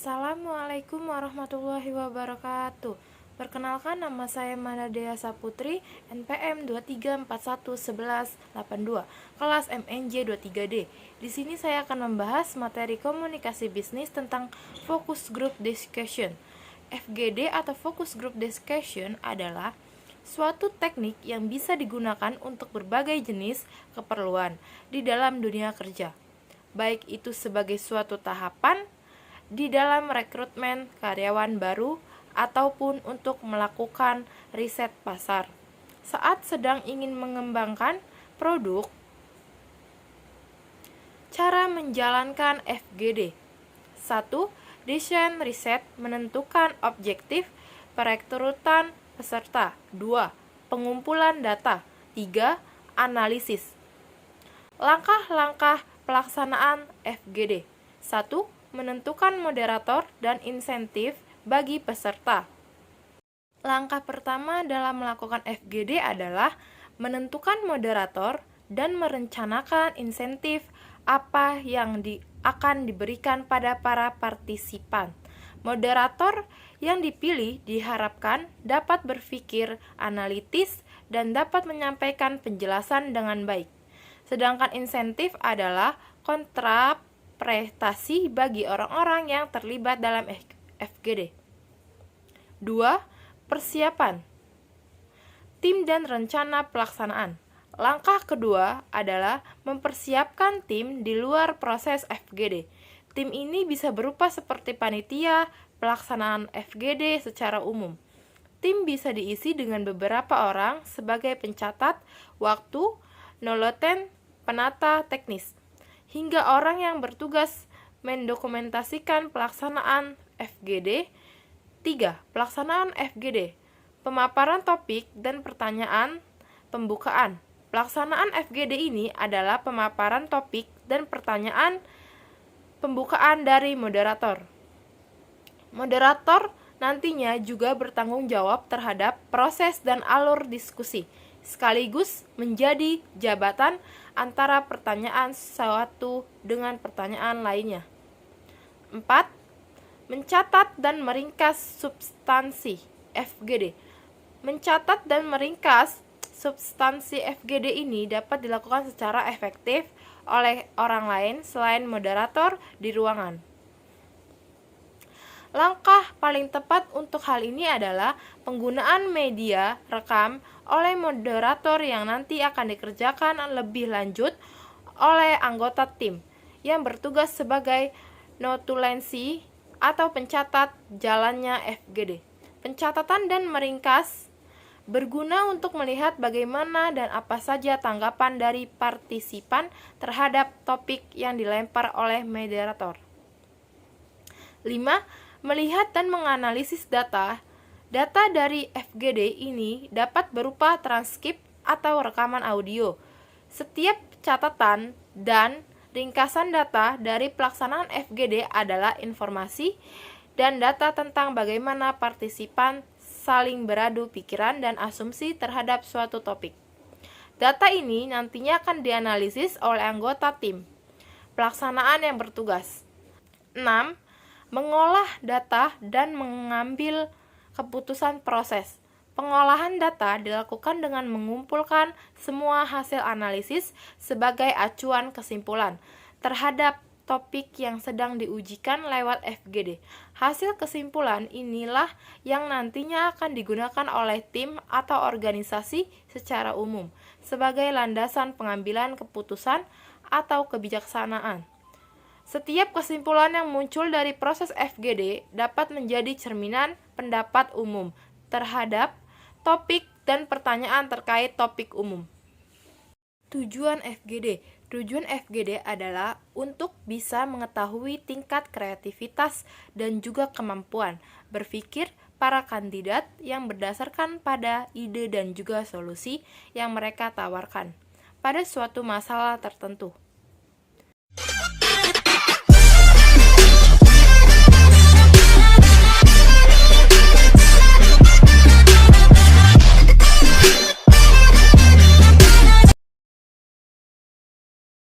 Assalamualaikum warahmatullahi wabarakatuh. Perkenalkan, nama saya Manadea Saputri, NPM 23411182, kelas MNJ 23D. Di sini saya akan membahas materi komunikasi bisnis tentang Focus Group Discussion. FGD atau Focus Group Discussion adalah suatu teknik yang bisa digunakan untuk berbagai jenis keperluan di dalam dunia kerja, baik itu sebagai suatu tahapan di dalam rekrutmen karyawan baru ataupun untuk melakukan riset pasar saat sedang ingin mengembangkan produk. Cara menjalankan FGD: 1. Desain riset, menentukan objektif perekrutan peserta. 2. Pengumpulan data. 3. Analisis. Langkah-langkah pelaksanaan FGD: 1. Menentukan moderator dan insentif bagi peserta. Langkah pertama dalam melakukan FGD adalah menentukan moderator dan merencanakan insentif apa yang akan diberikan pada para partisipan. Moderator yang dipilih diharapkan dapat berpikir analitis dan dapat menyampaikan penjelasan dengan baik. Sedangkan insentif adalah kontrapretasi bagi orang-orang yang terlibat dalam FGD. 2. Persiapan tim dan rencana pelaksanaan. Langkah kedua adalah mempersiapkan tim di luar proses FGD. Tim ini bisa berupa seperti panitia pelaksanaan FGD secara umum. Tim bisa diisi dengan beberapa orang sebagai pencatat waktu, noloten, penata teknis, hingga orang yang bertugas mendokumentasikan pelaksanaan FGD. 3. Pelaksanaan FGD. Pemaparan topik dan pertanyaan pembukaan. Pelaksanaan FGD ini adalah pemaparan topik dan pertanyaan pembukaan dari moderator. Moderator nantinya juga bertanggung jawab terhadap proses dan alur diskusi, sekaligus menjadi jabatan antara pertanyaan suatu dengan pertanyaan lainnya. 4. Mencatat dan meringkas substansi FGD. Mencatat dan meringkas substansi FGD ini dapat dilakukan secara efektif oleh orang lain selain moderator di ruangan. Langkah paling tepat untuk hal ini adalah penggunaan media rekam oleh moderator yang nanti akan dikerjakan lebih lanjut oleh anggota tim yang bertugas sebagai notulensi atau pencatat jalannya FGD. Pencatatan dan meringkas berguna untuk melihat bagaimana dan apa saja tanggapan dari partisipan terhadap topik yang dilempar oleh moderator. 5. Melihat dan menganalisis data. Data dari FGD ini dapat berupa transkrip atau rekaman audio. Setiap catatan dan ringkasan data dari pelaksanaan FGD adalah informasi dan data tentang bagaimana partisipan saling beradu pikiran dan asumsi terhadap suatu topik. Data ini nantinya akan dianalisis oleh anggota tim pelaksanaan yang bertugas. 6. Mengolah data dan mengambil keputusan proses. Pengolahan data dilakukan dengan mengumpulkan semua hasil analisis sebagai acuan kesimpulan terhadap topik yang sedang diujikan lewat FGD. Hasil kesimpulan inilah yang nantinya akan digunakan oleh tim atau organisasi secara umum sebagai landasan pengambilan keputusan atau kebijaksanaan. Setiap kesimpulan yang muncul dari proses FGD dapat menjadi cerminan pendapat umum terhadap topik dan pertanyaan terkait topik umum. Tujuan FGD. Tujuan FGD adalah untuk bisa mengetahui tingkat kreativitas dan juga kemampuan berpikir para kandidat yang berdasarkan pada ide dan juga solusi yang mereka tawarkan pada suatu masalah tertentu.